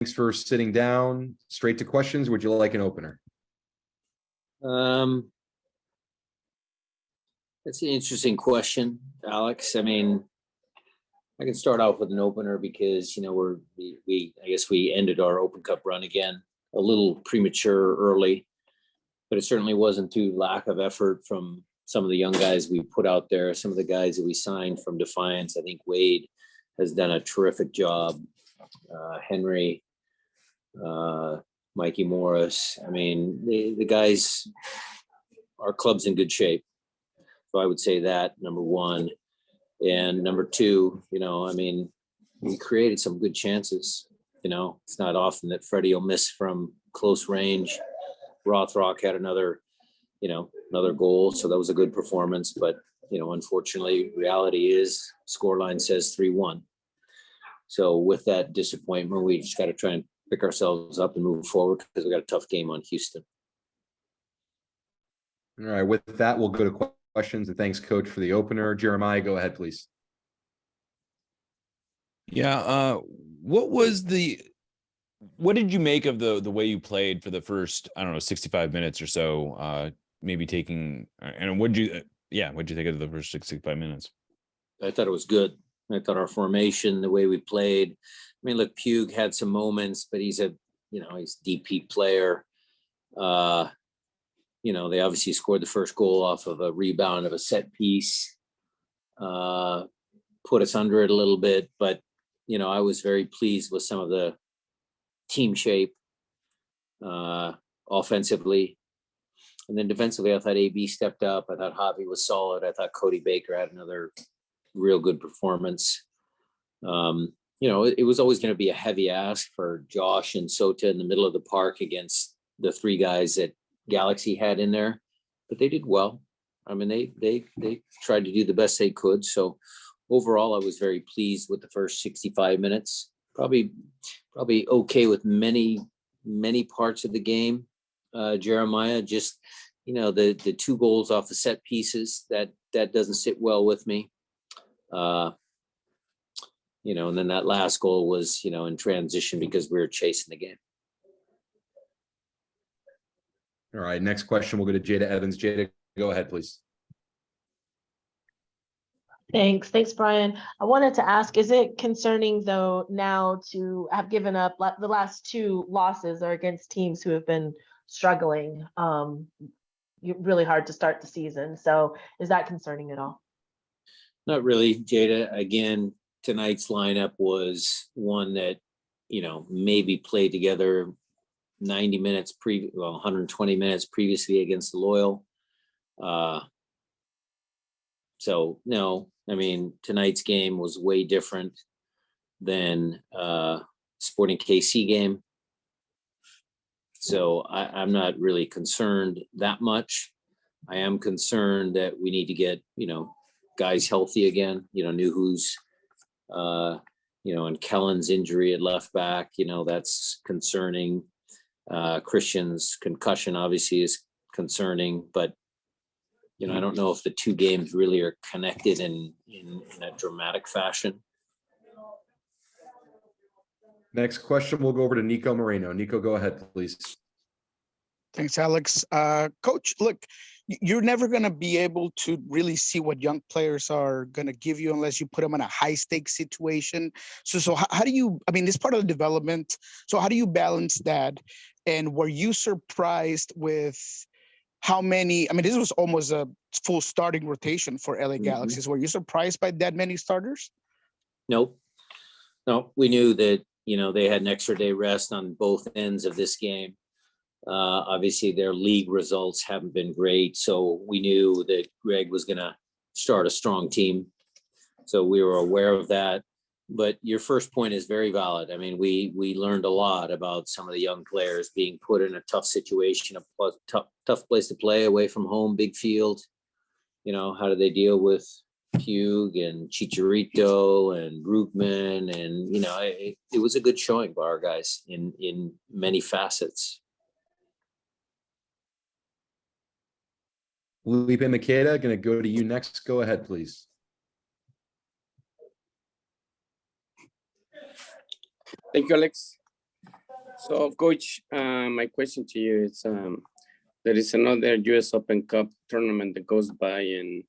Thanks for sitting down. Straight to questions. Would you like an opener? That's an interesting question, Alex. I mean, I can start off with an opener because, you know, I guess we ended our Open Cup run again a little premature early, but it certainly wasn't through lack of effort from some of the young guys we put out there, some of the guys that we signed from Defiance. I think Wade has done a terrific job. Henry, Mikey Morris. I mean, the guys, our club's in good shape. So I would say that, number one. And number two, you know, I mean, we created some good chances. You know, it's not often that Freddie will miss from close range. Rothrock had another goal. So that was a good performance. But, you know, unfortunately, reality is scoreline says 3-1. So with that disappointment, we just got to try and pick ourselves up and move forward because we got a tough game on Houston. All right. With that, we'll go to questions. And thanks, Coach, for the opener. Jeremiah, go ahead, please. Yeah. What did you make of the way you played for the first, 65 minutes or so? Maybe taking, and what'd you think of the first 65 minutes? I thought it was good. I thought our formation, the way we played. I mean, look, Pugh had some moments, but he's DP player. You know, they obviously scored the first goal off of a rebound of a set piece, put us under it a little bit. But, you know, I was very pleased with some of the team shape offensively. And then defensively, I thought AB stepped up. I thought Javi was solid. I thought Cody Baker had another real good performance. You know, it was always going to be a heavy ask for Josh and Sota in the middle of the park against the three guys that Galaxy had in there, but they did well. I mean, they tried to do the best they could. So overall, I was very pleased with the first 65 minutes. Probably okay with many parts of the game. Jeremiah, just, you know, the 2 goals off the set pieces, that doesn't sit well with me. You know, and then that last goal was, you know, in transition because we were chasing the game. All right. Next question. We'll go to Jada Evans. Jada, go ahead, please. Thanks, Brian. I wanted to ask, is it concerning though now to have given up the last 2 losses are against teams who have been struggling really hard to start the season? So is that concerning at all? Not really, Jada. Again, tonight's lineup was one that, you know, maybe played together 90 minutes 120 minutes previously against the Loyal. So no, I mean, tonight's game was way different than Sporting KC game. So I'm not really concerned that much. I am concerned that we need to get, you know, guys healthy again. You know, Nuhu's, you know, and Kellen's injury at left back, you know, that's concerning. Christian's concussion obviously is concerning, but, you know, I don't know if the 2 games really are connected in a dramatic fashion. Next question, we'll go over to Nico Moreno. Nico, go ahead, please. Thanks, Alex. Coach, look, you're never going to be able to really see what young players are going to give you unless you put them in a high stakes situation. So how do you, I mean, this part of the development. So how do you balance that? And were you surprised with how many, I mean, this was almost a full starting rotation for LA Galaxies. Were you surprised by that many starters? Nope. No, we knew that, you know, they had an extra day rest on both ends of this game. Obviously their league results haven't been great. So we knew that Greg was going to start a strong team. So we were aware of that. But your first point is very valid. I mean, we learned a lot about some of the young players being put in a tough situation, a tough place to play away from home, big field. You know, how do they deal with Pugh and Chicharito and Brugman? And, you know, it was a good showing by our guys in many facets. Felipe Makeda, going to go to you next. Go ahead, please. Thank you, Alex. So, Coach, my question to you is, there is another U.S. Open Cup tournament that goes by, and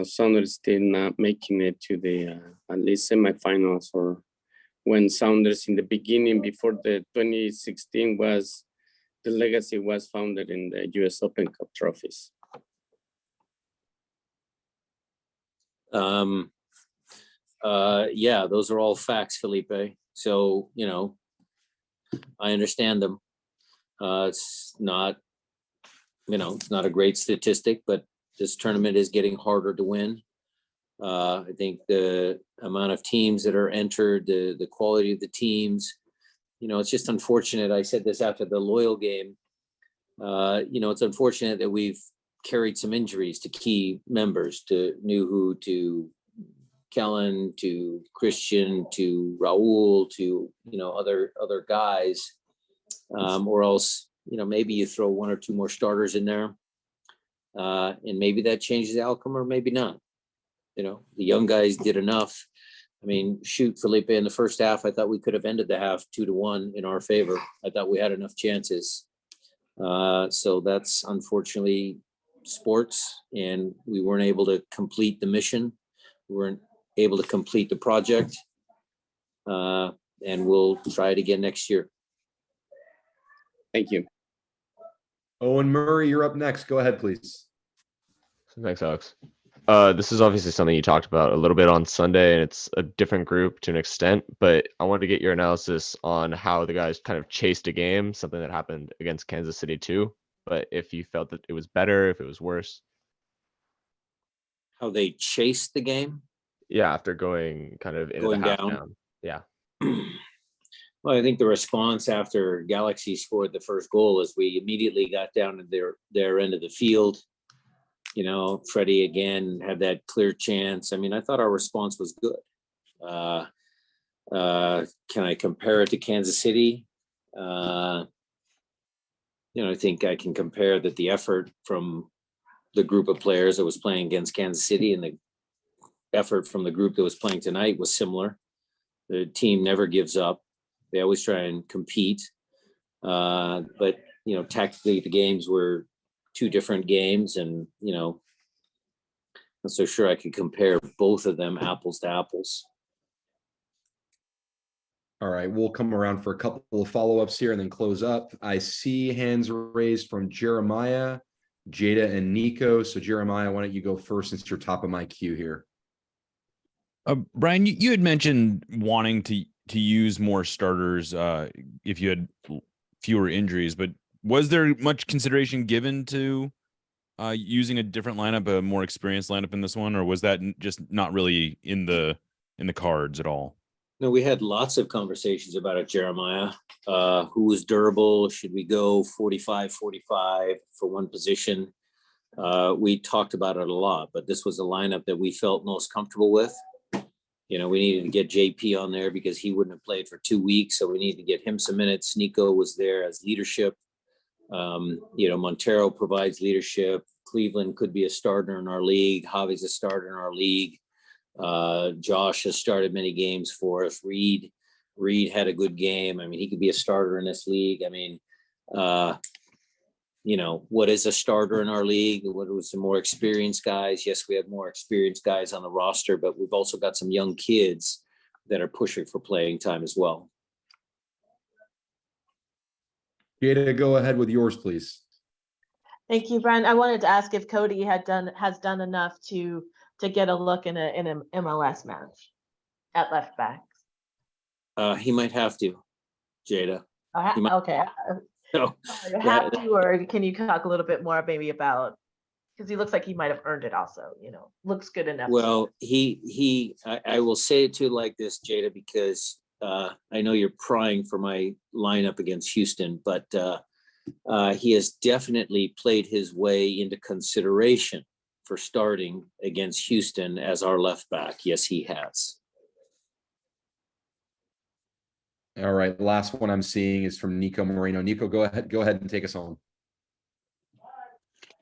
Sounders still not making it to the at least semifinals, or when Sounders in the beginning, before the 2016 was, the legacy was founded in the U.S. Open Cup trophies. Yeah, those are all facts, Felipe. So, I understand them. It's not, it's not a great statistic, but this tournament is getting harder to win. I think the amount of teams that are entered, the quality of the teams, it's just unfortunate. I said this after the Loyal game. It's unfortunate that we've carried some injuries to key members, to Nuhu, to Kellen, to Christian, to Raul, to other guys, or else maybe you throw one or two more starters in there, and maybe that changes the outcome, or maybe not. The young guys did enough. I mean, shoot, Felipe, in the first half, I thought we could have ended the half 2-1 in our favor. I thought we had enough chances. So that's unfortunately sports, and we weren't able to complete the mission. We weren't able to complete the project, and we'll try it again next year. Thank you. Owen Murray, you're up next. Go ahead, please. Thanks, Alex. This is obviously something you talked about a little bit on Sunday, and it's a different group to an extent, but I wanted to get your analysis on how the guys kind of chased a game, something that happened against Kansas City too, but if you felt that it was better, if it was worse. How they chased the game? Yeah, after going kind of into Going the half down. down. Yeah. Well, I think the response after Galaxy scored the first goal is we immediately got down to their end of the field. Freddie again had that clear chance. I mean, I thought our response was good. Can I compare it to Kansas City? I think I can compare that the effort from the group of players that was playing against Kansas City and the effort from the group that was playing tonight was similar. The team never gives up. They always try and compete. But, tactically the games were two different games, and, not so sure I could compare both of them apples to apples. All right, we'll come around for a couple of follow-ups here and then close up. I see hands raised from Jeremiah, Jada, and Nico. So Jeremiah, why don't you go first since you're top of my queue here? Brian, you had mentioned wanting to use more starters if you had fewer injuries, but was there much consideration given to using a different lineup, a more experienced lineup in this one, or was that just not really in the cards at all? No, we had lots of conversations about it, Jeremiah. Who was durable? Should we go 45-45 for one position? We talked about it a lot, but this was a lineup that we felt most comfortable with. We needed to get JP on there because he wouldn't have played for 2 weeks, so we needed to get him some minutes. Nico was there as leadership. Montero provides leadership. Cleveland could be a starter in our league. Javi's a starter in our league. Josh has started many games for us. Reed had a good game. I mean, he could be a starter in this league. I mean, what is a starter in our league? What was some more experienced guys? Yes, we have more experienced guys on the roster, but we've also got some young kids that are pushing for playing time as well. Jada, go ahead with yours, please. Thank you, Brian. I wanted to ask if Cody has done enough to get a look in an MLS match at left back. He might have to, Jada. Okay. So, You have to, or can you talk a little bit more maybe about, because he looks like he might have earned it also, looks good enough. Well, I will say it to you like this, Jada, because I know you're prying for my lineup against Houston, but he has definitely played his way into consideration for starting against Houston as our left back. Yes, he has. All right, the last one I'm seeing is from Nico Moreno. Nico, go ahead and take us home.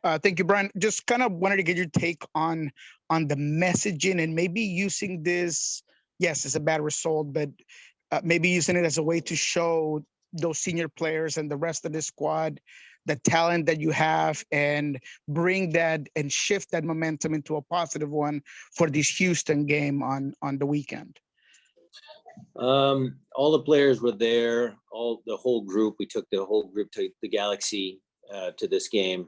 Thank you, Brian. Just kind of wanted to get your take on the messaging and maybe using this. Yes, it's a bad result, but maybe using it as a way to show those senior players and the rest of the squad, the talent that you have, and bring that and shift that momentum into a positive one for this Houston game on the weekend? All the players were there, the whole group. We took the whole group to the Galaxy to this game.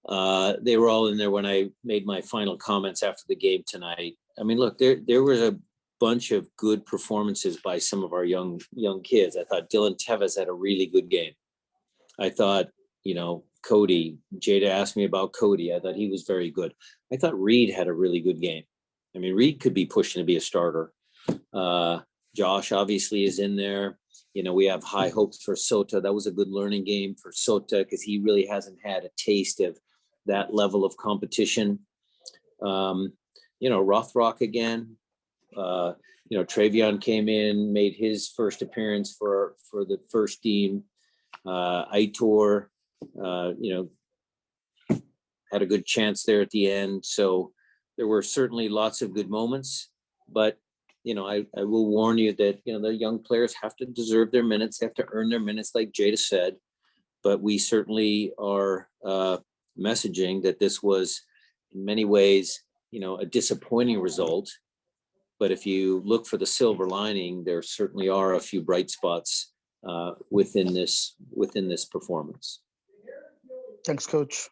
They were all in there when I made my final comments after the game tonight. I mean, look, there was a bunch of good performances by some of our young kids. I thought Dylan Tevez had a really good game. I thought, Cody, Jada asked me about Cody. I thought he was very good. I thought Reed had a really good game. I mean, Reed could be pushing to be a starter. Josh obviously is in there. We have high hopes for Sota. That was a good learning game for Sota because he really hasn't had a taste of that level of competition. Rothrock again. Travion came in, made his first appearance for the first team. Aitor, had a good chance there at the end. So there were certainly lots of good moments, but I will warn you that, the young players have to deserve their minutes, have to earn their minutes, like Jada said. But we certainly are messaging that this was in many ways, a disappointing result. But if you look for the silver lining, there certainly are a few bright spots within this performance. Thanks, Coach.